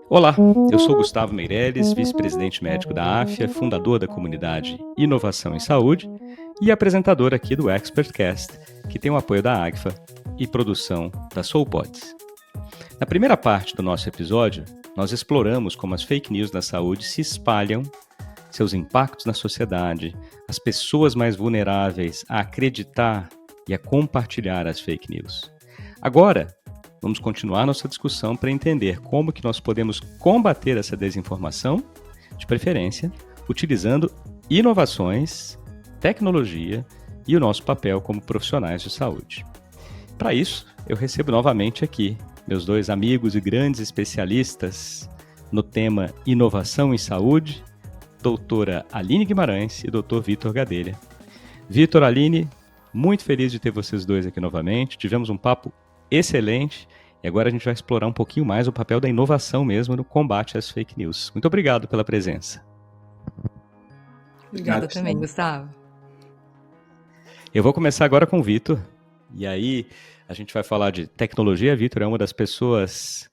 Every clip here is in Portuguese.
Olá, eu sou Gustavo Meireles, vice-presidente médico da AFIA, fundador da comunidade Inovação em Saúde e apresentador aqui do ExpertCast, que tem o apoio da AGFA e produção da SoulPods. Na primeira parte do nosso episódio, nós exploramos como as fake news na saúde se espalham, seus impactos na sociedade, as pessoas mais vulneráveis a acreditar e a compartilhar as fake news. Agora, vamos continuar nossa discussão para entender como que nós podemos combater essa desinformação, de preferência, utilizando inovações, tecnologia e o nosso papel como profissionais de saúde. Para isso, eu recebo novamente aqui meus dois amigos e grandes especialistas no tema inovação em saúde, doutora Aline Guimarães e doutor Vitor Gadelha. Vitor, Aline, muito feliz de ter vocês dois aqui novamente. Tivemos um papo excelente e agora a gente vai explorar um pouquinho mais o papel da inovação mesmo no combate às fake news. Muito obrigado pela presença. Obrigada também, Gustavo. Eu vou começar agora com o Vitor. E aí a gente vai falar de tecnologia. Vitor é uma das pessoas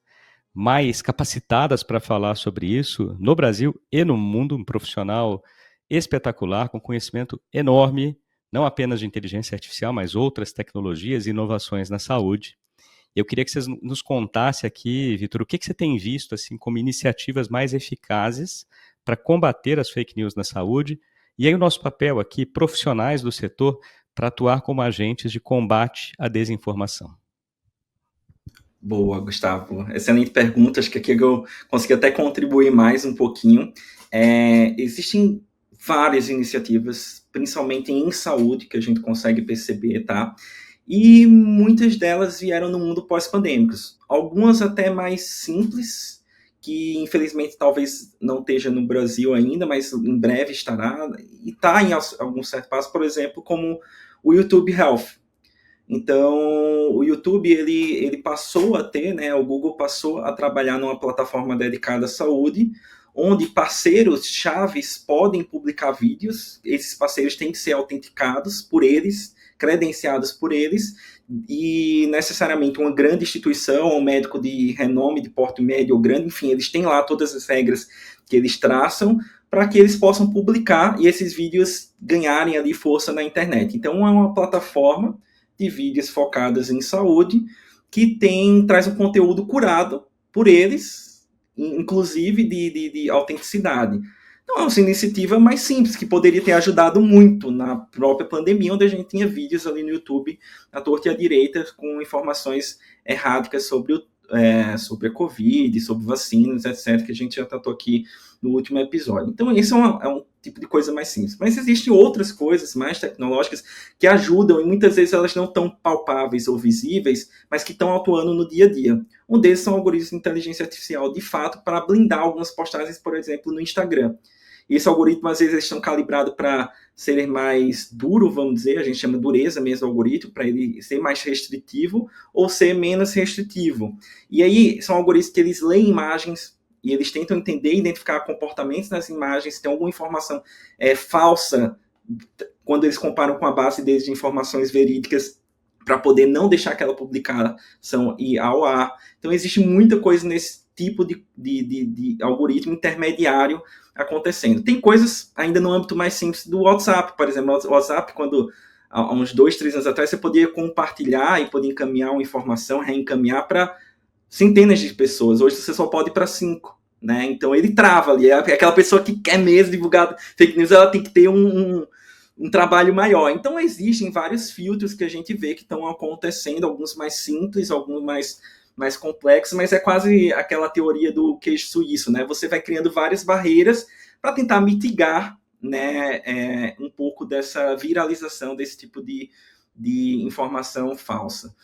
mais capacitadas para falar sobre isso no Brasil e no mundo, um profissional espetacular, com conhecimento enorme, não apenas de inteligência artificial, mas outras tecnologias e inovações na saúde. Eu queria que vocês nos contassem aqui, Vitor, o que você tem visto assim, como iniciativas mais eficazes para combater as fake news na saúde, e aí o nosso papel aqui, profissionais do setor, para atuar como agentes de combate à desinformação. Boa, Gustavo. Excelente pergunta. Acho que aqui eu consegui até contribuir mais um pouquinho. Existem várias iniciativas, principalmente em saúde, que a gente consegue perceber, tá? E muitas delas vieram no mundo pós-pandêmicos. Algumas até mais simples, que infelizmente talvez não esteja no Brasil ainda, mas em breve estará. E está em algum certo passo, por exemplo, como o YouTube Health. Então, o YouTube, ele passou a ter, né, o Google passou a trabalhar numa plataforma dedicada à saúde, onde parceiros chaves podem publicar vídeos, esses parceiros têm que ser autenticados por eles, credenciados por eles, e necessariamente uma grande instituição, um médico de renome, de porte médio ou grande, enfim, eles têm lá todas as regras que eles traçam, para que eles possam publicar e esses vídeos ganharem ali força na internet. Então, é uma plataforma de vídeos focadas em saúde, que traz um conteúdo curado por eles, inclusive de autenticidade. Então, é uma iniciativa mais simples, que poderia ter ajudado muito na própria pandemia, onde a gente tinha vídeos ali no YouTube, à torta e à direita, com informações erráticas sobre a Covid, sobre vacinas, etc., que a gente já tratou aqui no último episódio. Então, isso é um tipo de coisa mais simples. Mas existem outras coisas mais tecnológicas que ajudam, e muitas vezes elas não estão palpáveis ou visíveis, mas que estão atuando no dia a dia. Um deles são algoritmos de inteligência artificial, de fato, para blindar algumas postagens, por exemplo, no Instagram. E esse algoritmo, às vezes, eles estão calibrados para serem mais duro, vamos dizer, a gente chama dureza mesmo do algoritmo, para ele ser mais restritivo ou ser menos restritivo. E aí, são algoritmos que eles leem imagens e eles tentam entender e identificar comportamentos nas imagens, se tem alguma informação falsa, quando eles comparam com a base deles de informações verídicas, para poder não deixar aquela publicação ir ao ar. Então, existe muita coisa nesse tipo de algoritmo intermediário acontecendo. Tem coisas ainda no âmbito mais simples do WhatsApp, por exemplo. O WhatsApp, quando há uns 2, 3 anos atrás, você podia compartilhar e podia encaminhar uma informação, reencaminhar para centenas de pessoas. Hoje você só pode ir para 5. Né? Então ele trava ali. Aquela pessoa que quer mesmo divulgar fake news, ela tem que ter um trabalho maior. Então existem vários filtros que a gente vê que estão acontecendo, alguns mais simples, alguns mais complexos, mas é quase aquela teoria do queijo suíço, né? Você vai criando várias barreiras para tentar mitigar, né, um pouco dessa viralização desse tipo de informação falsa.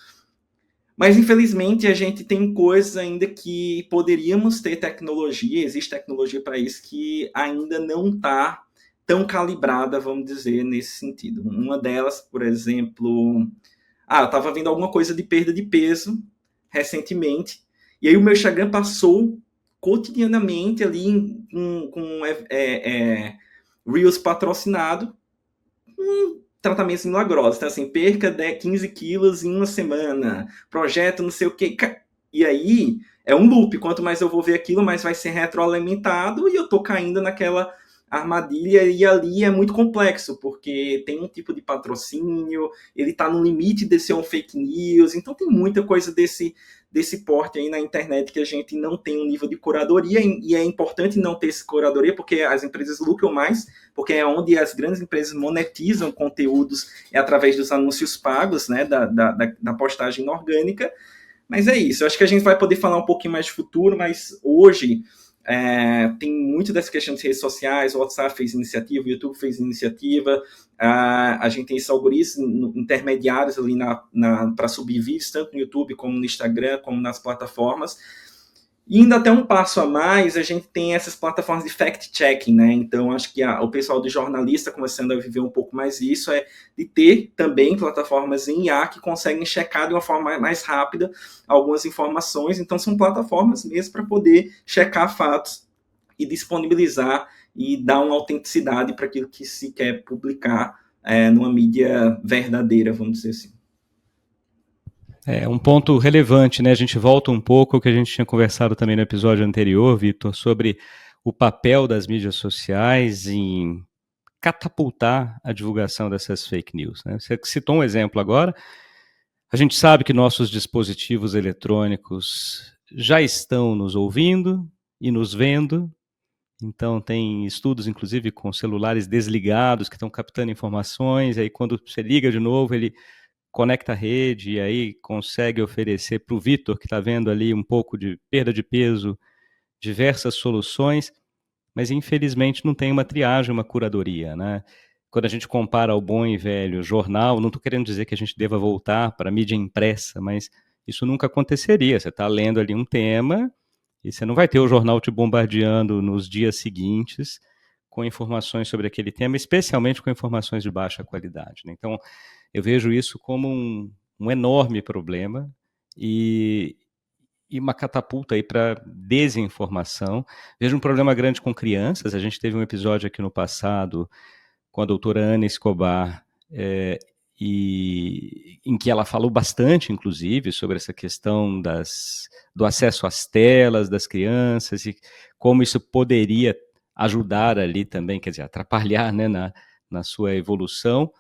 Mas, infelizmente, a gente tem coisas ainda que poderíamos ter tecnologia, existe tecnologia para isso, que ainda não está tão calibrada, vamos dizer, nesse sentido. Uma delas, por exemplo... eu estava vendo alguma coisa de perda de peso recentemente, e aí o meu Instagram passou cotidianamente ali com Reels patrocinado, tratamentos milagrosos. Então, assim, perca 15 quilos em uma semana, projeto não sei o quê. E aí é um loop. Quanto mais eu vou ver aquilo, mais vai ser retroalimentado e eu tô caindo naquela armadilha. E ali é muito complexo, porque tem um tipo de patrocínio, ele tá no limite de ser um fake news. Então tem muita coisa desse porte aí na internet que a gente não tem um nível de curadoria, e é importante não ter essa curadoria, porque as empresas lucram mais, porque é onde as grandes empresas monetizam conteúdos, é através dos anúncios pagos, né, da postagem orgânica. Mas é isso, eu acho que a gente vai poder falar um pouquinho mais de futuro, mas hoje tem muito dessa questão de redes sociais, o WhatsApp fez iniciativa, o YouTube fez iniciativa, a gente tem esses algoritmos intermediários ali para subir vídeos, tanto no YouTube como no Instagram, como nas plataformas. E ainda até um passo a mais, a gente tem essas plataformas de fact-checking, né? Então, acho que o pessoal de jornalista começando a viver um pouco mais isso, de ter também plataformas em IA que conseguem checar de uma forma mais rápida algumas informações. Então, são plataformas mesmo para poder checar fatos e disponibilizar e dar uma autenticidade para aquilo que se quer publicar numa mídia verdadeira, vamos dizer assim. É um ponto relevante, né? A gente volta um pouco ao que a gente tinha conversado também no episódio anterior, Vitor, sobre o papel das mídias sociais em catapultar a divulgação dessas fake news, né? Você citou um exemplo agora. A gente sabe que nossos dispositivos eletrônicos já estão nos ouvindo e nos vendo. Então, tem estudos, inclusive, com celulares desligados que estão captando informações. E aí, quando você liga de novo, ele conecta a rede e aí consegue oferecer para o Vitor, que está vendo ali um pouco de perda de peso, diversas soluções, mas infelizmente não tem uma triagem, uma curadoria, né? Quando a gente compara ao bom e velho jornal, não estou querendo dizer que a gente deva voltar para a mídia impressa, mas isso nunca aconteceria. Você está lendo ali um tema e você não vai ter o jornal te bombardeando nos dias seguintes com informações sobre aquele tema, especialmente com informações de baixa qualidade, né? Então, eu vejo isso como um enorme problema e uma catapulta aí para desinformação. Vejo um problema grande com crianças. A gente teve um episódio aqui no passado com a doutora Ana Escobar, em que ela falou bastante, inclusive, sobre essa questão do acesso às telas das crianças e como isso poderia ajudar ali também, quer dizer, atrapalhar, né, na sua evolução.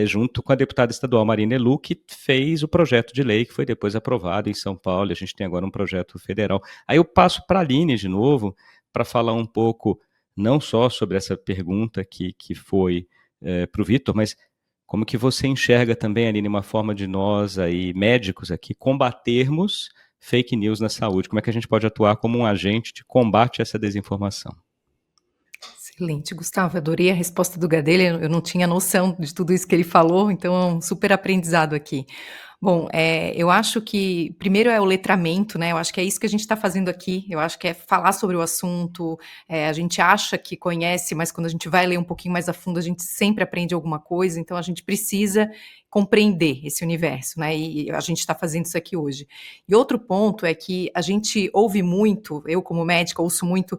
Junto com a deputada estadual Marina Elu, que fez o projeto de lei que foi depois aprovado em São Paulo, e a gente tem agora um projeto federal. Aí eu passo para a Aline de novo, para falar um pouco, não só sobre essa pergunta que foi para o Vitor, mas como que você enxerga também, Aline, uma forma de nós, aí, médicos aqui, combatermos fake news na saúde? Como é que a gente pode atuar como um agente de combate a essa desinformação? Excelente, Gustavo, adorei a resposta do Gadelha, eu não tinha noção de tudo isso que ele falou, então é um super aprendizado aqui. Bom, eu acho que primeiro é o letramento, né, eu acho que é isso que a gente está fazendo aqui, eu acho que é falar sobre o assunto, a gente acha que conhece, mas quando a gente vai ler um pouquinho mais a fundo, a gente sempre aprende alguma coisa, então a gente precisa compreender esse universo, né, e a gente está fazendo isso aqui hoje. E outro ponto é que a gente ouve muito, eu como médica ouço muito,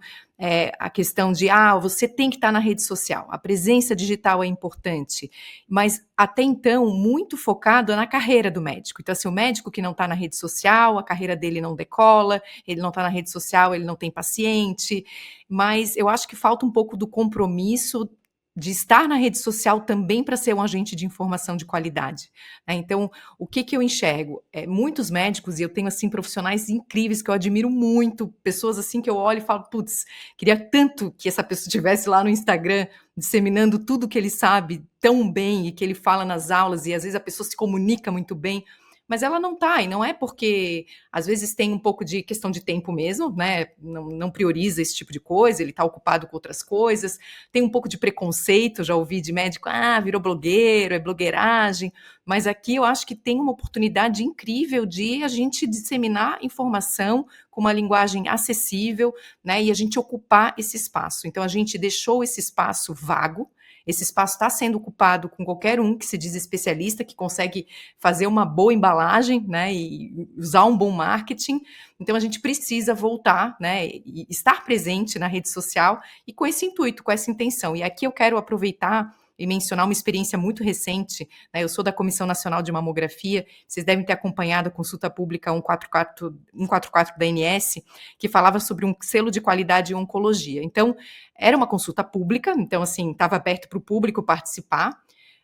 a questão de, você tem que estar na rede social, a presença digital é importante, mas até então muito focado na carreira do médico. Então, assim, o médico que não está na rede social, a carreira dele não decola, ele não está na rede social, ele não tem paciente, mas eu acho que falta um pouco do compromisso de estar na rede social também para ser um agente de informação de qualidade, né? Então, o que eu enxergo? Muitos médicos, e eu tenho, assim, profissionais incríveis que eu admiro muito, pessoas, assim, que eu olho e falo, putz, queria tanto que essa pessoa estivesse lá no Instagram disseminando tudo que ele sabe tão bem e que ele fala nas aulas, e às vezes a pessoa se comunica muito bem, mas ela não está, e não é porque às vezes tem um pouco de questão de tempo mesmo, né? Não prioriza esse tipo de coisa, ele está ocupado com outras coisas, tem um pouco de preconceito, já ouvi de médico, virou blogueiro, é blogueiragem, mas aqui eu acho que tem uma oportunidade incrível de a gente disseminar informação com uma linguagem acessível, né? E a gente ocupar esse espaço. Então a gente deixou esse espaço vago. Esse espaço está sendo ocupado com qualquer um que se diz especialista, que consegue fazer uma boa embalagem, né, e usar um bom marketing. Então, a gente precisa voltar, né, e estar presente na rede social e com esse intuito, com essa intenção. E aqui eu quero aproveitar e mencionar uma experiência muito recente, né? Eu sou da Comissão Nacional de Mamografia, vocês devem ter acompanhado a consulta pública 144 da ANS, que falava sobre um selo de qualidade em oncologia. Então, era uma consulta pública, então, assim, estava aberto para o público participar,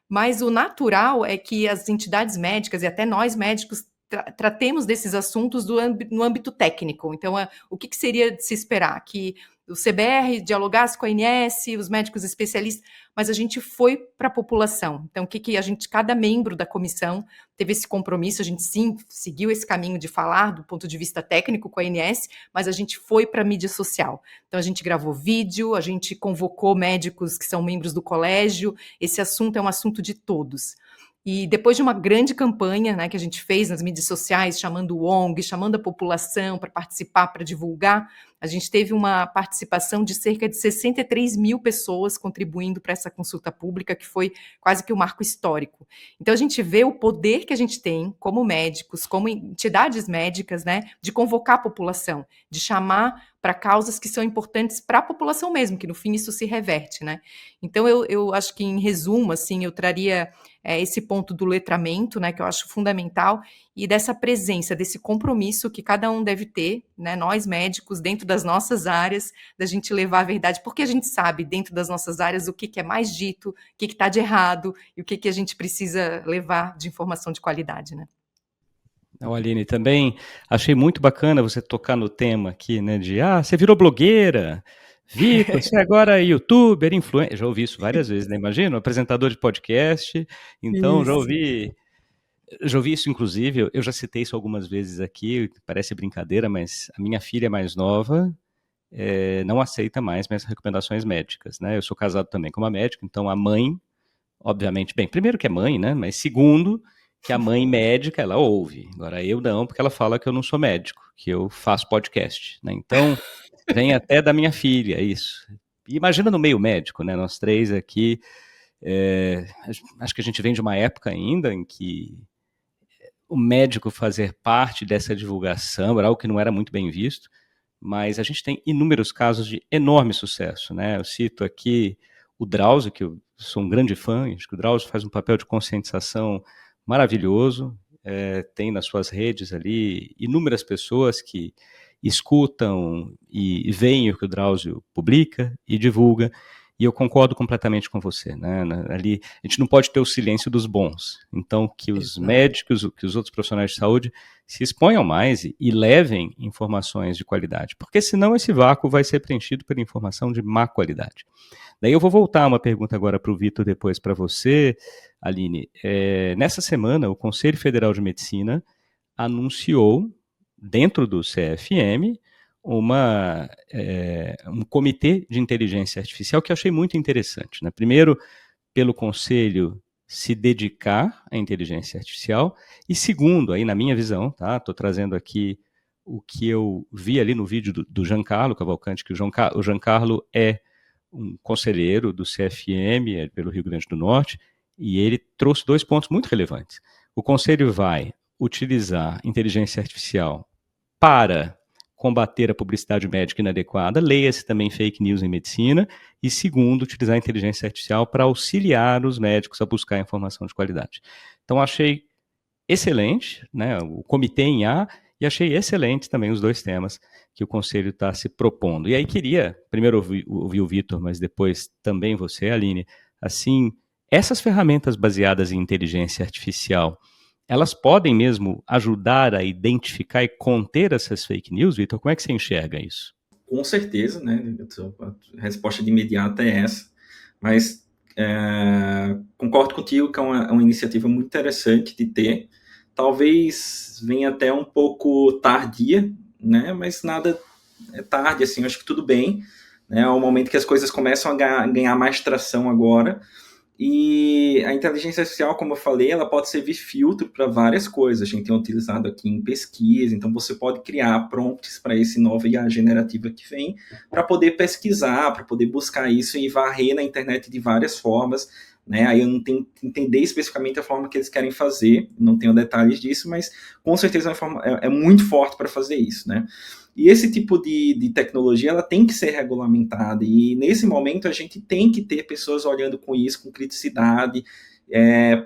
mas o natural é que as entidades médicas e até nós médicos tratemos desses assuntos no âmbito técnico. Então, o que seria de se esperar? Que o CBR dialogasse com a ANS, os médicos especialistas, mas a gente foi para a população. Então, cada membro da comissão teve esse compromisso, a gente sim seguiu esse caminho de falar do ponto de vista técnico com a ANS, mas a gente foi para a mídia social. Então, a gente gravou vídeo, a gente convocou médicos que são membros do colégio, esse assunto é um assunto de todos. E depois de uma grande campanha, né, que a gente fez nas mídias sociais, chamando o ONG, chamando a população para participar, para divulgar, a gente teve uma participação de cerca de 63 mil pessoas contribuindo para essa consulta pública, que foi quase que um marco histórico. Então, a gente vê o poder que a gente tem, como médicos, como entidades médicas, né, de convocar a população, de chamar para causas que são importantes para a população mesmo, que no fim isso se reverte, né? Então, eu acho que, em resumo, assim, eu traria esse ponto do letramento, né, que eu acho fundamental, e dessa presença, desse compromisso que cada um deve ter, né, nós médicos, dentro das nossas áreas, da gente levar a verdade, porque a gente sabe, dentro das nossas áreas, o que é mais dito, o que está de errado, e o que a gente precisa levar de informação de qualidade, né? Aline, também achei muito bacana você tocar no tema aqui, né, de, você virou blogueira, Vitor, você agora é youtuber, influencer, já ouvi isso várias vezes, né, imagina, apresentador de podcast, então já ouvi isso, inclusive, eu já citei isso algumas vezes aqui, parece brincadeira, mas a minha filha mais nova não aceita mais minhas recomendações médicas, né, eu sou casado também com uma médica, então a mãe, obviamente, bem, primeiro que é mãe, né, mas segundo, que a mãe médica, ela ouve. Agora eu não, porque ela fala que eu não sou médico, que eu faço podcast, né? Então, vem até da minha filha, isso. E imagina no meio médico, né? Nós três aqui, acho que a gente vem de uma época ainda em que o médico fazer parte dessa divulgação era algo que não era muito bem visto, mas a gente tem inúmeros casos de enorme sucesso, né? Eu cito aqui o Drauzio, que eu sou um grande fã, acho que o Drauzio faz um papel de conscientização maravilhoso, tem nas suas redes ali inúmeras pessoas que escutam e veem o que o Drauzio publica e divulga, e eu concordo completamente com você, né? Ali, a gente não pode ter o silêncio dos bons, então que os médicos, que os outros profissionais de saúde se exponham mais e levem informações de qualidade, porque senão esse vácuo vai ser preenchido pela informação de má qualidade. Daí eu vou voltar uma pergunta agora para o Vitor, depois para você, Aline. Nessa semana, o Conselho Federal de Medicina anunciou, dentro do CFM, um comitê de inteligência artificial que eu achei muito interessante, né? Primeiro, pelo Conselho se dedicar à inteligência artificial, e segundo, aí na minha visão, tá? Estou trazendo aqui o que eu vi ali no vídeo do Giancarlo Cavalcanti, que o Giancarlo é um conselheiro do CFM, pelo Rio Grande do Norte, e ele trouxe 2 pontos muito relevantes. O Conselho vai utilizar inteligência artificial para combater a publicidade médica inadequada, leia-se também fake news em medicina, e segundo, utilizar a inteligência artificial para auxiliar os médicos a buscar informação de qualidade. Então, achei excelente, né, o comitê em A, e achei excelente também os 2 temas que o Conselho está se propondo. E aí queria, primeiro ouvir o Vitor, mas depois também você, Aline, assim, essas ferramentas baseadas em inteligência artificial, elas podem mesmo ajudar a identificar e conter essas fake news, Vitor? Como é que você enxerga isso? Com certeza, né? A resposta de imediato é essa, mas concordo contigo que é uma iniciativa muito interessante de ter. Talvez venha até um pouco tardia, né? Mas nada é tarde, assim, eu acho que tudo bem, né? É o momento que as coisas começam a ganhar mais tração agora. E a inteligência artificial, como eu falei, ela pode servir filtro para várias coisas. A gente tem utilizado aqui em pesquisa, então você pode criar prompts para esse novo IA generativa que vem, para poder pesquisar, para poder buscar isso e varrer na internet de várias formas, né? Aí eu não tenho que entender especificamente a forma que eles querem fazer, não tenho detalhes disso, mas com certeza é muito forte para fazer isso, né? E esse tipo de tecnologia, ela tem que ser regulamentada, e nesse momento a gente tem que ter pessoas olhando com isso, com criticidade,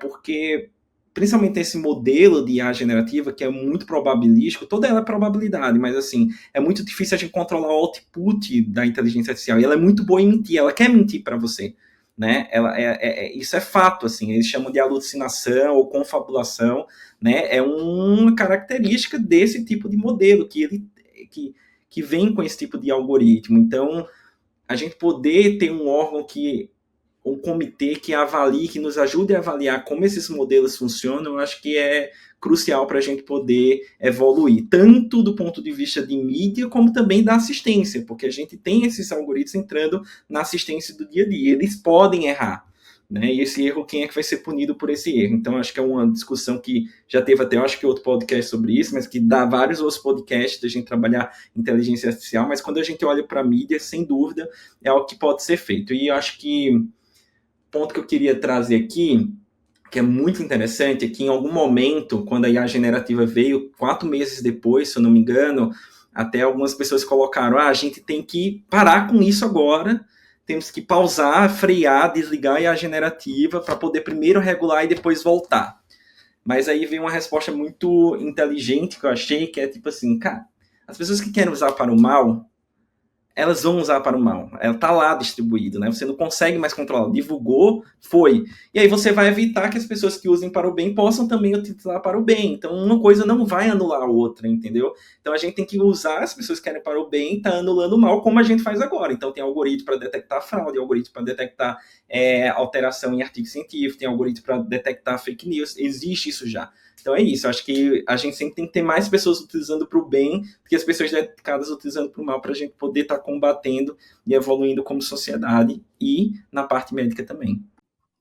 porque principalmente esse modelo de IA generativa, que é muito probabilístico, toda ela é probabilidade, mas assim, é muito difícil a gente controlar o output da inteligência artificial, e ela é muito boa em mentir, ela quer mentir para você, né? Isso é fato, assim, eles chamam de alucinação ou confabulação, né? É uma característica desse tipo de modelo, que vem com esse tipo de algoritmo. Então, a gente poder ter um órgão um comitê que avalie, que nos ajude a avaliar como esses modelos funcionam, eu acho que é crucial para a gente poder evoluir, tanto do ponto de vista de mídia, como também da assistência, porque a gente tem esses algoritmos entrando na assistência do dia a dia, eles podem errar, né? E esse erro, quem é que vai ser punido por esse erro? Então, acho que é uma discussão que já teve até, acho que outro podcast sobre isso, mas que dá vários outros podcasts da gente trabalhar inteligência artificial, mas quando a gente olha para a mídia, sem dúvida, é algo que pode ser feito. E eu acho que ponto que eu queria trazer aqui, que é muito interessante, é que em algum momento, quando a IA generativa veio, 4 meses depois, se eu não me engano, até algumas pessoas colocaram, a gente tem que parar com isso agora, temos que pausar, frear, desligar a IA generativa para poder primeiro regular e depois voltar. Mas aí veio uma resposta muito inteligente que eu achei, que é tipo assim, cara, as pessoas que querem usar para o mal, elas vão usar para o mal. Ela está lá distribuído, né? Você não consegue mais controlar. Divulgou, foi. E aí você vai evitar que as pessoas que usem para o bem possam também utilizar para o bem. Então, uma coisa não vai anular a outra, entendeu? Então, a gente tem que usar, as pessoas que querem para o bem, tá anulando o mal, como a gente faz agora. Então, tem algoritmo para detectar fraude, algoritmo para detectar alteração em artigo científico, tem algoritmo para detectar fake news. Existe isso já. Então é isso, eu acho que a gente sempre tem que ter mais pessoas utilizando para o bem do que as pessoas dedicadas utilizando para o mal, para a gente poder estar combatendo e evoluindo como sociedade e na parte médica também.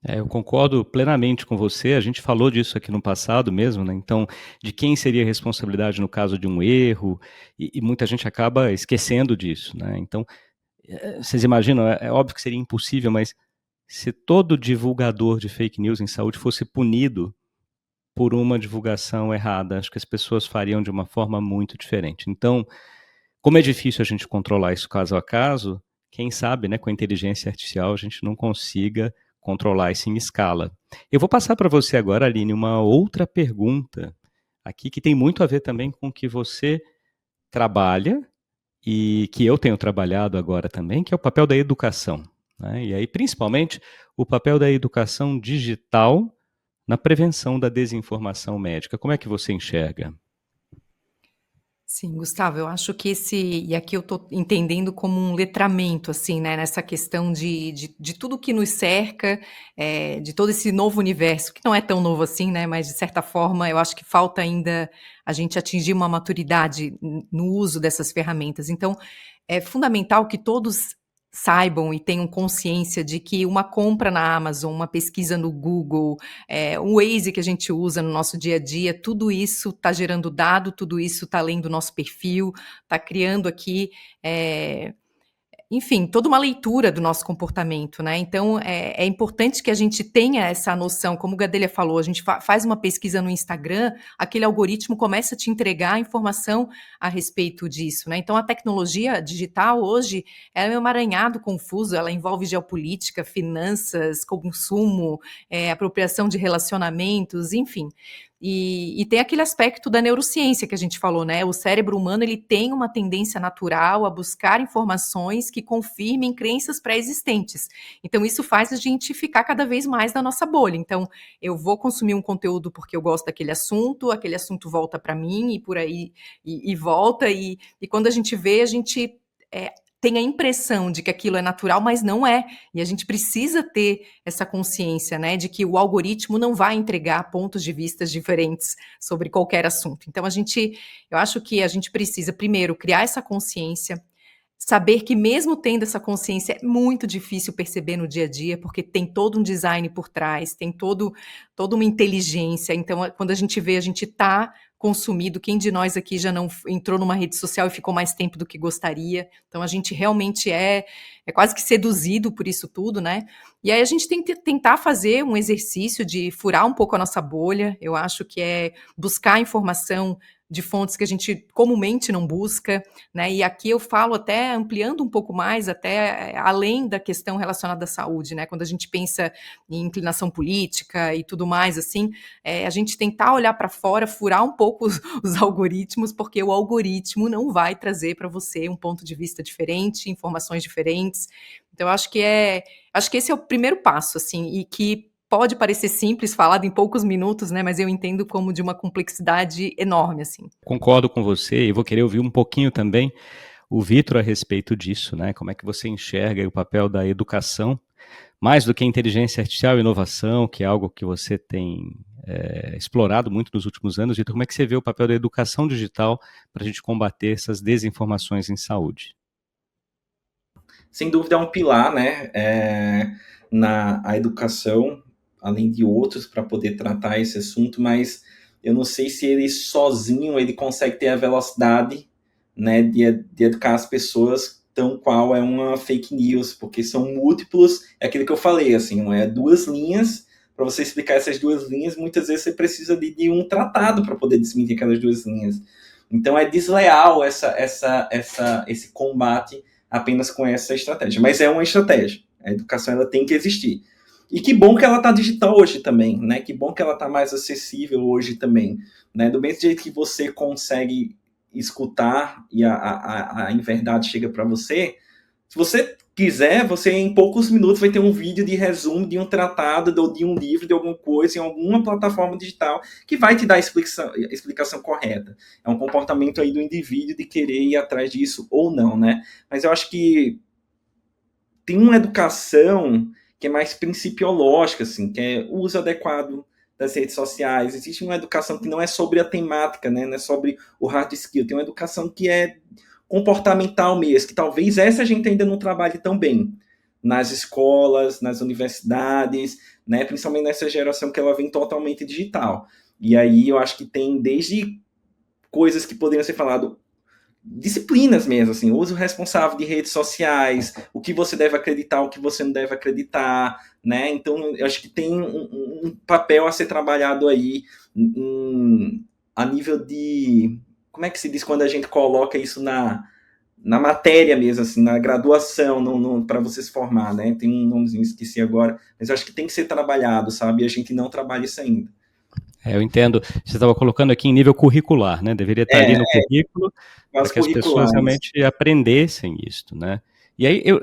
Eu concordo plenamente com você, a gente falou disso aqui no passado mesmo, né? Então, de quem seria a responsabilidade no caso de um erro, e muita gente acaba esquecendo disso, né? Então, vocês imaginam, é óbvio que seria impossível, mas se todo divulgador de fake news em saúde fosse punido por uma divulgação errada, acho que as pessoas fariam de uma forma muito diferente. Então, como é difícil a gente controlar isso caso a caso, quem sabe, né, com a inteligência artificial a gente não consiga controlar isso em escala. Eu vou passar para você agora, Aline, uma outra pergunta aqui que tem muito a ver também com o que você trabalha e que eu tenho trabalhado agora também, que é o papel da educação, né? E aí, principalmente, o papel da educação digital na prevenção da desinformação médica. Como é que você enxerga? Sim, Gustavo, eu acho que e aqui eu estou entendendo como um letramento, assim, né, nessa questão de tudo que nos cerca, de todo esse novo universo, que não é tão novo assim, né, mas de certa forma eu acho que falta ainda a gente atingir uma maturidade no uso dessas ferramentas. Então, é fundamental que todos saibam e tenham consciência de que uma compra na Amazon, uma pesquisa no Google, um Waze que a gente usa no nosso dia a dia, tudo isso está gerando dado, tudo isso está lendo o nosso perfil, está criando aqui, enfim, toda uma leitura do nosso comportamento, né? Então, é importante que a gente tenha essa noção, como o Gadelha falou, a gente faz uma pesquisa no Instagram, aquele algoritmo começa a te entregar informação a respeito disso, né? Então, a tecnologia digital hoje ela é um emaranhado confuso, ela envolve geopolítica, finanças, consumo, apropriação de relacionamentos, enfim. E tem aquele aspecto da neurociência que a gente falou, né? O cérebro humano ele tem uma tendência natural a buscar informações que confirmem crenças pré-existentes. Então, isso faz a gente ficar cada vez mais na nossa bolha. Então, eu vou consumir um conteúdo porque eu gosto daquele assunto volta para mim e por aí e volta. E quando a gente vê, a gente tem a impressão de que aquilo é natural, mas não é. E a gente precisa ter essa consciência, né, de que o algoritmo não vai entregar pontos de vista diferentes sobre qualquer assunto. Então, eu acho que a gente precisa, primeiro, criar essa consciência, saber que mesmo tendo essa consciência, é muito difícil perceber no dia a dia, porque tem todo um design por trás, tem toda uma inteligência. Então, quando a gente vê, a gente está consumido. Quem de nós aqui já não entrou numa rede social e ficou mais tempo do que gostaria? Então a gente realmente é quase que seduzido por isso tudo, né? E aí a gente tem que tentar fazer um exercício de furar um pouco a nossa bolha. Eu acho que é buscar informação de fontes que a gente comumente não busca, né? E aqui eu falo até ampliando um pouco mais, até além da questão relacionada à saúde, né? Quando a gente pensa em inclinação política e tudo mais, assim, a gente tentar olhar para fora, furar um pouco os algoritmos, porque o algoritmo não vai trazer para você um ponto de vista diferente, informações diferentes. Então, acho que esse é o primeiro passo, assim, e que pode parecer simples, falado em poucos minutos, né? Mas eu entendo como de uma complexidade enorme, assim. Concordo com você e vou querer ouvir um pouquinho também o Vitor a respeito disso, né? Como é que você enxerga o papel da educação, mais do que inteligência artificial e inovação, que é algo que você tem explorado muito nos últimos anos. Vitor, como é que você vê o papel da educação digital para a gente combater essas desinformações em saúde? Sem dúvida é um pilar, né, a educação, além de outros, para poder tratar esse assunto, mas eu não sei se ele sozinho ele consegue ter a velocidade, né, de educar as pessoas tão qual é uma fake news, porque são múltiplos, é aquilo que eu falei, assim, não é 2 linhas, para você explicar essas 2 linhas, muitas vezes você precisa de um tratado para poder desmentir aquelas 2 linhas. Então é desleal esse combate apenas com essa estratégia. Mas é uma estratégia. A educação ela tem que existir. E que bom que ela está digital hoje também, né? Que bom que ela está mais acessível hoje também, né? Do mesmo jeito que você consegue escutar e a verdade chega para você, se você quiser, você em poucos minutos vai ter um vídeo de resumo de um tratado ou de um livro, de alguma coisa, em alguma plataforma digital, que vai te dar a explicação correta. É um comportamento aí do indivíduo de querer ir atrás disso ou não, né? Mas eu acho que tem uma educação que é mais principiológica, assim, que é o uso adequado das redes sociais. Existe uma educação que não é sobre a temática, né? Não é sobre o hard skill. Tem uma educação que é comportamental mesmo, que talvez essa a gente ainda não trabalhe tão bem nas escolas, nas universidades, né? Principalmente nessa geração que ela vem totalmente digital. E aí eu acho que tem desde coisas que poderiam ser falado, disciplinas mesmo, assim, uso responsável de redes sociais, o que você deve acreditar, o que você não deve acreditar, né? Então eu acho que tem um papel a ser trabalhado aí a nível de, como é que se diz quando a gente coloca isso na matéria mesmo, assim, na graduação, para você se formar, né? Tem um nomezinho, esqueci agora, mas eu acho que tem que ser trabalhado, sabe? E a gente não trabalha isso ainda. Eu entendo. Você estava colocando aqui em nível curricular, né? Deveria estar ali no currículo para que as pessoas realmente aprendessem isso, né? E aí eu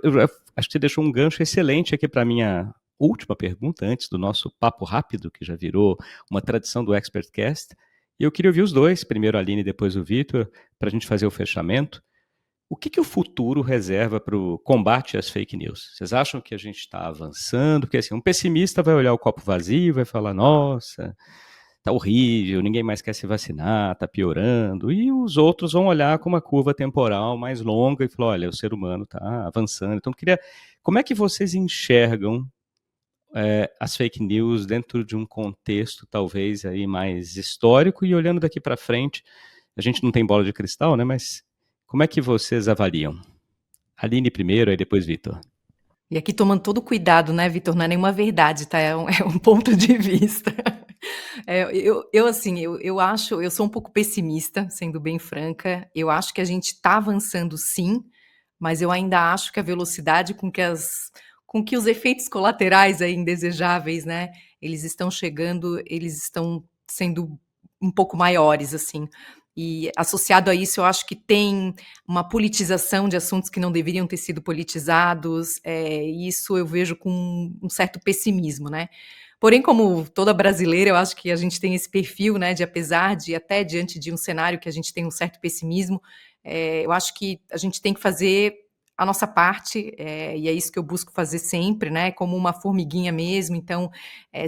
acho que você deixou um gancho excelente aqui para a minha última pergunta, antes do nosso papo rápido, que já virou uma tradição do ExpertCast. E eu queria ouvir os dois, primeiro a Aline e depois o Vitor, para a gente fazer o fechamento. O que o futuro reserva para o combate às fake news? Vocês acham que a gente está avançando? Porque assim, um pessimista vai olhar o copo vazio e vai falar, nossa, tá horrível, ninguém mais quer se vacinar, tá piorando. E os outros vão olhar com uma curva temporal mais longa e falar, olha, o ser humano tá avançando. Então, como é que vocês enxergam as fake news dentro de um contexto talvez aí mais histórico e olhando daqui para frente? A gente não tem bola de cristal, né? Mas como é que vocês avaliam? Aline primeiro, aí depois Vitor. E aqui tomando todo cuidado, né, Vitor? Não é nenhuma verdade, tá? É um ponto de vista. Eu acho, eu sou um pouco pessimista, sendo bem franca. Eu acho que a gente está avançando sim, mas eu ainda acho que a velocidade com que os efeitos colaterais aí indesejáveis, né, eles estão chegando, eles estão sendo um pouco maiores, assim. E associado a isso, eu acho que tem uma politização de assuntos que não deveriam ter sido politizados, e isso eu vejo com um certo pessimismo, né. Porém, como toda brasileira, eu acho que a gente tem esse perfil, né, de apesar de até diante de um cenário que a gente tem um certo pessimismo, eu acho que a gente tem que fazer a nossa parte, e é isso que eu busco fazer sempre, né, como uma formiguinha mesmo, então,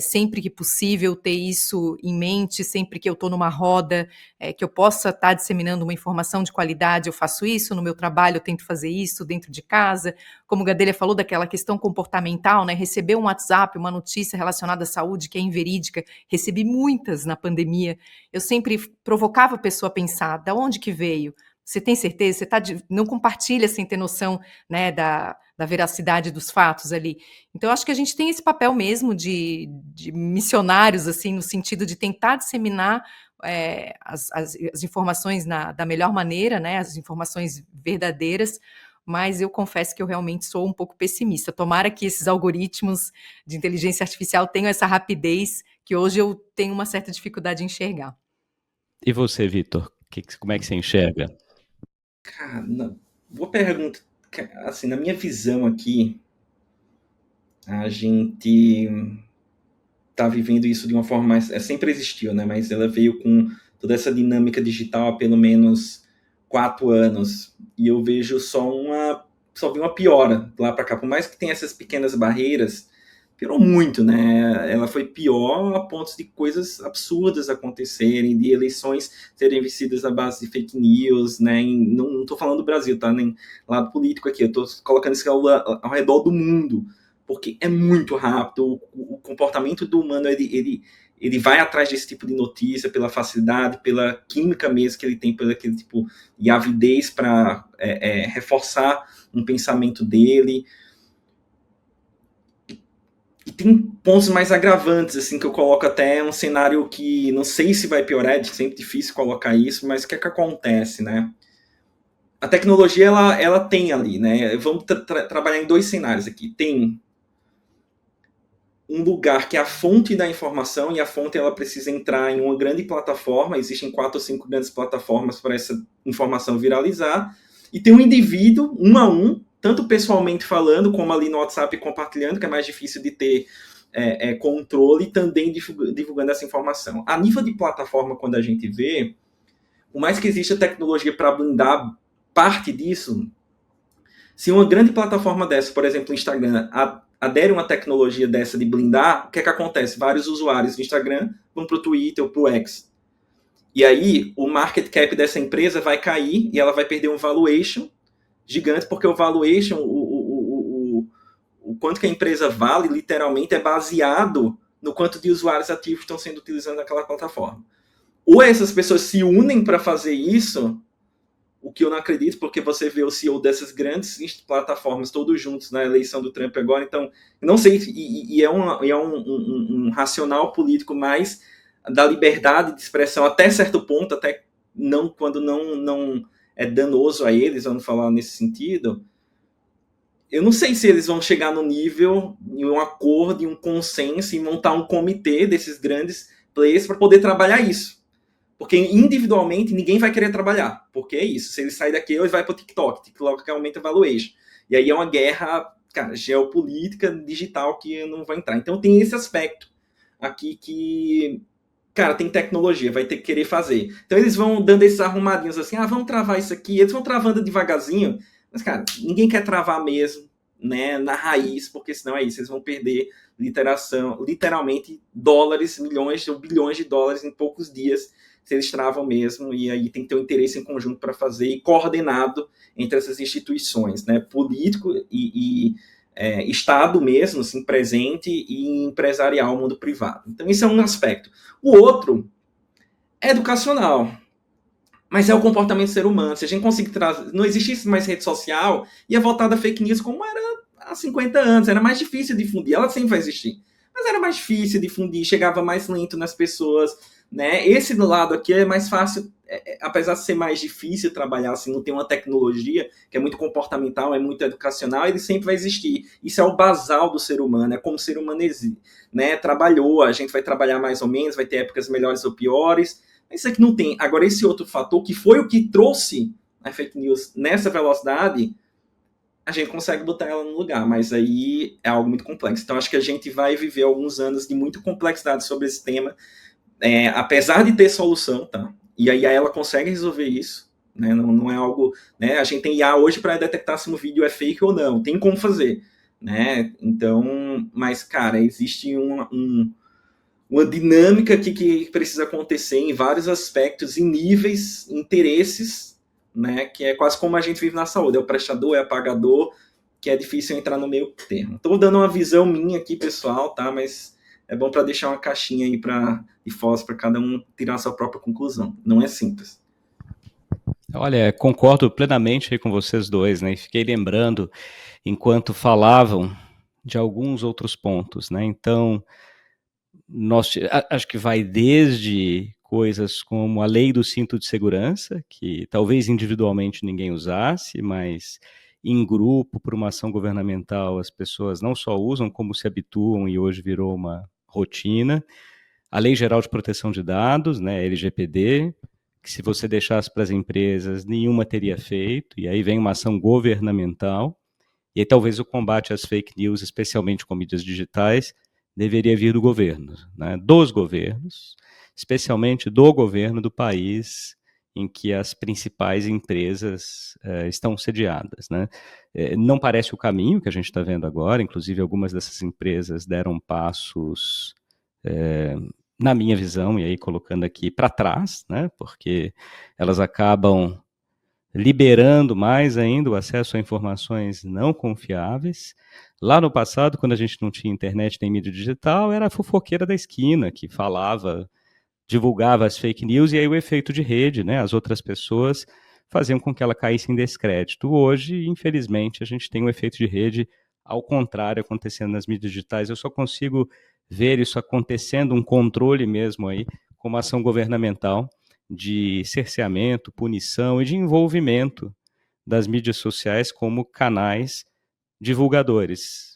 sempre que possível ter isso em mente, sempre que eu estou numa roda, que eu possa estar disseminando uma informação de qualidade, eu faço isso, no meu trabalho eu tento fazer isso, dentro de casa, como o Gadelha falou daquela questão comportamental, né, receber um WhatsApp, uma notícia relacionada à saúde que é inverídica, recebi muitas na pandemia, eu sempre provocava a pessoa a pensar, da onde que veio? Você tem certeza? Você não compartilha sem ter noção, né, da veracidade dos fatos ali. Então, eu acho que a gente tem esse papel mesmo de missionários, assim, no sentido de tentar disseminar as informações da melhor maneira, né, as informações verdadeiras, mas eu confesso que eu realmente sou um pouco pessimista. Tomara que esses algoritmos de inteligência artificial tenham essa rapidez que hoje eu tenho uma certa dificuldade em enxergar. E você, Vitor? Como é que você enxerga? Cara, boa pergunta. Assim, na minha visão aqui, a gente tá vivendo isso de uma forma mais... sempre existiu, né? Mas ela veio com toda essa dinâmica digital há pelo menos 4 anos. E eu vejo só vi uma piora lá para cá. Por mais que tenha essas pequenas barreiras, piorou muito, né? Ela foi pior a pontos de coisas absurdas acontecerem, de eleições serem vencidas na base de fake news, né? Não estou falando do Brasil, tá? Nem lado político aqui. Eu estou colocando isso ao redor do mundo, porque é muito rápido. O comportamento do humano, ele vai atrás desse tipo de notícia pela facilidade, pela química mesmo que ele tem, pelo aquele tipo de avidez para reforçar um pensamento dele. E tem pontos mais agravantes, assim, que eu coloco até um cenário que não sei se vai piorar, é sempre difícil colocar isso, mas o que é que acontece, né? A tecnologia, ela tem ali, né? Vamos trabalhar em 2 cenários aqui. Tem um lugar que é a fonte da informação, e a fonte ela precisa entrar em uma grande plataforma, existem 4 ou 5 grandes plataformas para essa informação viralizar, e tem um indivíduo, um a um, tanto pessoalmente falando, como ali no WhatsApp compartilhando, que é mais difícil de ter controle, e também divulgando essa informação. A nível de plataforma, quando a gente vê, por mais que exista tecnologia para blindar parte disso, se uma grande plataforma dessa, por exemplo, o Instagram, adere uma tecnologia dessa de blindar, o que é que acontece? Vários usuários do Instagram vão para o Twitter ou para o X. E aí, o market cap dessa empresa vai cair e ela vai perder um valuation gigante, porque o valuation, o quanto que a empresa vale, literalmente, é baseado no quanto de usuários ativos estão sendo utilizados naquela plataforma. Ou essas pessoas se unem para fazer isso, o que eu não acredito, porque você vê o CEO dessas grandes plataformas todos juntos na eleição do Trump agora, então, não sei, e é um racional político mais da liberdade de expressão até certo ponto, até não, quando não é danoso a eles, vamos falar nesse sentido. Eu não sei se eles vão chegar no nível, em um acordo, em um consenso, e montar um comitê desses grandes players para poder trabalhar isso. Porque individualmente ninguém vai querer trabalhar. Porque é isso. Se ele sair daqui, ele vai para o TikTok. TikTok aumenta a valuation. E aí é uma guerra, cara, geopolítica, digital, que eu não vou entrar. Então tem esse aspecto aqui que, cara, tem tecnologia, vai ter que querer fazer. Então eles vão dando esses arrumadinhos assim, vamos travar isso aqui. Eles vão travando devagarzinho. Mas, cara, ninguém quer travar mesmo, né, na raiz, porque senão é isso. Eles vão perder literalmente dólares, milhões ou bilhões de dólares em poucos dias, se eles travam mesmo, e aí tem que ter um interesse em conjunto para fazer, e coordenado entre essas instituições, né, político e Estado mesmo, assim, presente, e empresarial, mundo privado. Então, isso é um aspecto. O outro é educacional, mas é o comportamento do ser humano. Se a gente conseguir trazer... Não existisse mais rede social, ia voltar da fake news como era há 50 anos, era mais difícil difundir, ela sempre vai existir, mas era mais difícil difundir, chegava mais lento nas pessoas, né? Esse do lado aqui é mais fácil, apesar de ser mais difícil trabalhar, assim, não tem uma tecnologia que é muito comportamental, é muito educacional, ele sempre vai existir. Isso é o basal do ser humano, é como o ser humano existe, né? Trabalhou, a gente vai trabalhar mais ou menos, vai ter épocas melhores ou piores, mas isso aqui não tem. Agora, esse outro fator, que foi o que trouxe a fake news nessa velocidade, a gente consegue botar ela no lugar, mas aí é algo muito complexo. Então, acho que a gente vai viver alguns anos de muita complexidade sobre esse tema, apesar de ter solução, tá? E aí ela consegue resolver isso, né? Não é algo, né? A gente tem IA hoje para detectar se um vídeo é fake ou não, tem como fazer, né? Então, mas, cara, existe uma dinâmica que precisa acontecer em vários aspectos, em níveis, interesses, né? Que é quase como a gente vive na saúde, é o prestador, é o pagador, que é difícil entrar no meio termo. Estou dando uma visão minha aqui, pessoal, tá? Mas é bom para deixar uma caixinha aí de fósforo para cada um tirar a sua própria conclusão. Não é simples. Olha, concordo plenamente aí com vocês dois, né? E fiquei lembrando, enquanto falavam, de alguns outros pontos, né? Então, acho que vai desde coisas como a lei do cinto de segurança, que talvez individualmente ninguém usasse, mas em grupo, por uma ação governamental, as pessoas não só usam, como se habituam e hoje virou uma rotina. A Lei Geral de Proteção de Dados, né, LGPD, que se você deixasse para as empresas, nenhuma teria feito, e aí vem uma ação governamental, e aí talvez o combate às fake news, especialmente com mídias digitais, deveria vir do governo, né, dos governos, especialmente do governo do país em que as principais empresas estão sediadas, né? Não parece o caminho que a gente está vendo agora, inclusive algumas dessas empresas deram passos na minha visão, e aí colocando aqui para trás, né, porque elas acabam liberando mais ainda o acesso a informações não confiáveis. Lá no passado, quando a gente não tinha internet nem mídia digital, era a fofoqueira da esquina que falava, divulgava as fake news e aí o efeito de rede, né, as outras pessoas faziam com que ela caísse em descrédito. Hoje, infelizmente, a gente tem um efeito de rede ao contrário acontecendo nas mídias digitais. Eu só consigo ver isso acontecendo, um controle mesmo aí, como ação governamental de cerceamento, punição e de envolvimento das mídias sociais como canais divulgadores.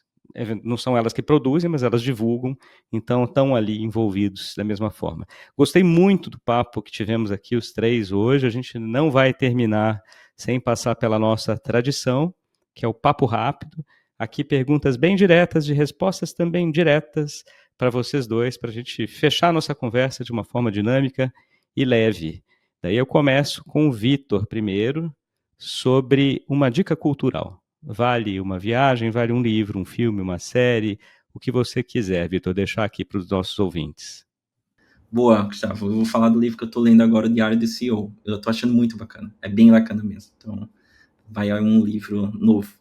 Não são elas que produzem, mas elas divulgam, então estão ali envolvidos da mesma forma. Gostei muito do papo que tivemos aqui, os três, hoje. A gente não vai terminar sem passar pela nossa tradição, que é o papo rápido. Aqui perguntas bem diretas, de respostas também diretas para vocês dois, para a gente fechar nossa conversa de uma forma dinâmica e leve. Daí eu começo com o Vitor primeiro, sobre uma dica cultural. Vale uma viagem, vale um livro, um filme, uma série, o que você quiser, Vitor, deixar aqui para os nossos ouvintes. Boa, Gustavo. Eu vou falar do livro que eu estou lendo agora, o Diário do CEO. Eu estou achando muito bacana. É bem bacana mesmo. Então, vai a um livro novo.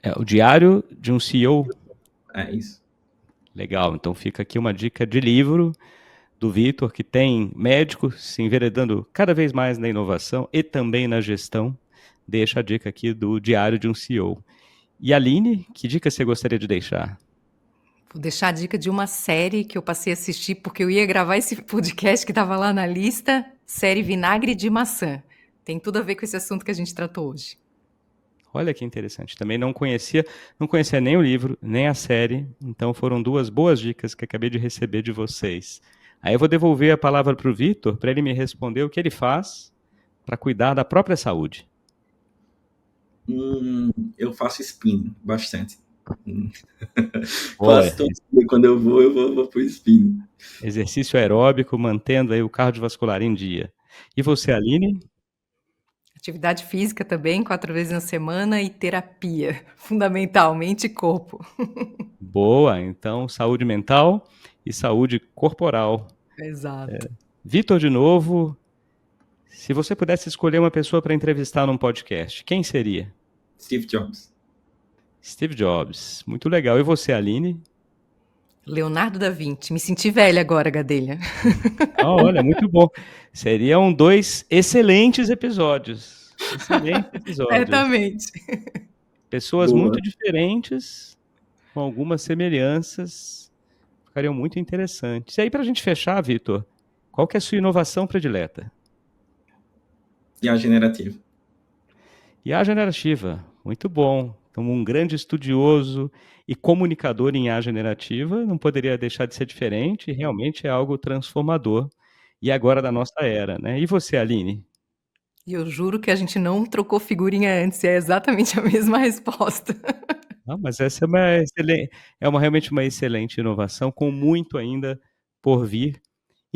É o Diário de um CEO. É isso. Legal, então fica aqui uma dica de livro do Vitor, que tem médicos se enveredando cada vez mais na inovação e também na gestão. Deixa a dica aqui do Diário de um CEO. E Aline, que dica você gostaria de deixar? Vou deixar a dica de uma série que eu passei a assistir porque eu ia gravar esse podcast que estava lá na lista, série Vinagre de Maçã. Tem tudo a ver com esse assunto que a gente tratou hoje. Olha que interessante. Também não conhecia nem o livro, nem a série. Então foram duas boas dicas que acabei de receber de vocês. Aí eu vou devolver a palavra para o Vitor, para ele me responder o que ele faz para cuidar da própria saúde. Eu faço spinning bastante. Olha, Quase todo dia, quando eu vou pro spinning. exercício aeróbico, mantendo aí o cardiovascular em dia. E você, Aline? Atividade física também, 4 vezes na semana, e terapia, fundamentalmente corpo. Boa, então saúde mental e saúde corporal. Exato. Vitor, de novo, se você pudesse escolher uma pessoa para entrevistar num podcast, quem seria? Steve Jobs. Steve Jobs. Muito legal. E você, Aline? Leonardo da Vinci. Me senti velha agora, Gadelha. Olha, muito bom. Seriam 2 excelentes episódios. Excelentes episódios. Certamente. Pessoas Boa. muito diferentes, com algumas semelhanças. Ficariam muito interessantes. E aí, para a gente fechar, Vitor, qual que é a sua inovação predileta? E a generativa. E a generativa. Muito bom. Como um grande estudioso e comunicador em IA generativa, não poderia deixar de ser diferente, realmente é algo transformador. E agora da nossa era, né? E você, Aline? E eu juro que a gente não trocou figurinha antes, é exatamente a mesma resposta. Ah, mas essa realmente uma excelente inovação, com muito ainda por vir.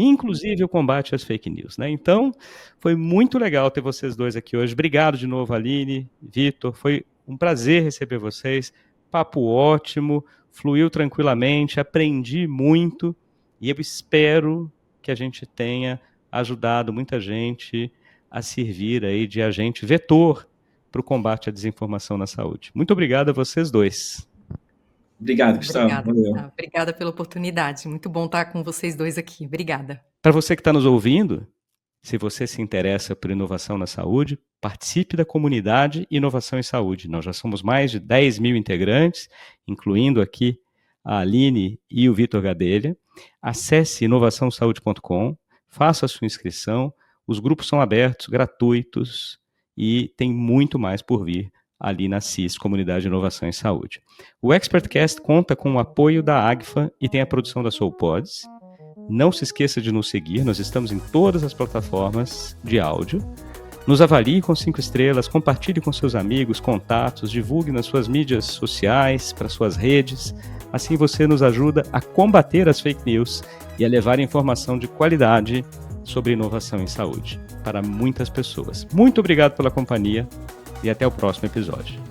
inclusive o combate às fake news, né? Então, foi muito legal ter vocês dois aqui hoje. Obrigado de novo, Aline, Vitor, foi um prazer receber vocês, papo ótimo, fluiu tranquilamente, aprendi muito, e eu espero que a gente tenha ajudado muita gente a servir aí de agente vetor para o combate à desinformação na saúde. Muito obrigado a vocês dois. Obrigado, Gustavo. Obrigada, Gustavo. Obrigada pela oportunidade. Muito bom estar com vocês dois aqui. Obrigada. Para você que está nos ouvindo, se você se interessa por inovação na saúde, participe da comunidade Inovação em Saúde. Nós já somos mais de 10 mil integrantes, incluindo aqui a Aline e o Vitor Gadelha. Acesse inovaçãosaude.com, faça a sua inscrição. Os grupos são abertos, gratuitos, e tem muito mais por vir ali na CIS, Comunidade de Inovação em Saúde. O ExpertCast conta com o apoio da AGFA e tem a produção da SoulPods. Não se esqueça de nos seguir, nós estamos em todas as plataformas de áudio. Nos avalie com 5 estrelas, compartilhe com seus amigos, contatos, divulgue nas suas mídias sociais, para suas redes. Assim você nos ajuda a combater as fake news e a levar informação de qualidade sobre inovação em saúde para muitas pessoas. Muito obrigado pela companhia e até o próximo episódio.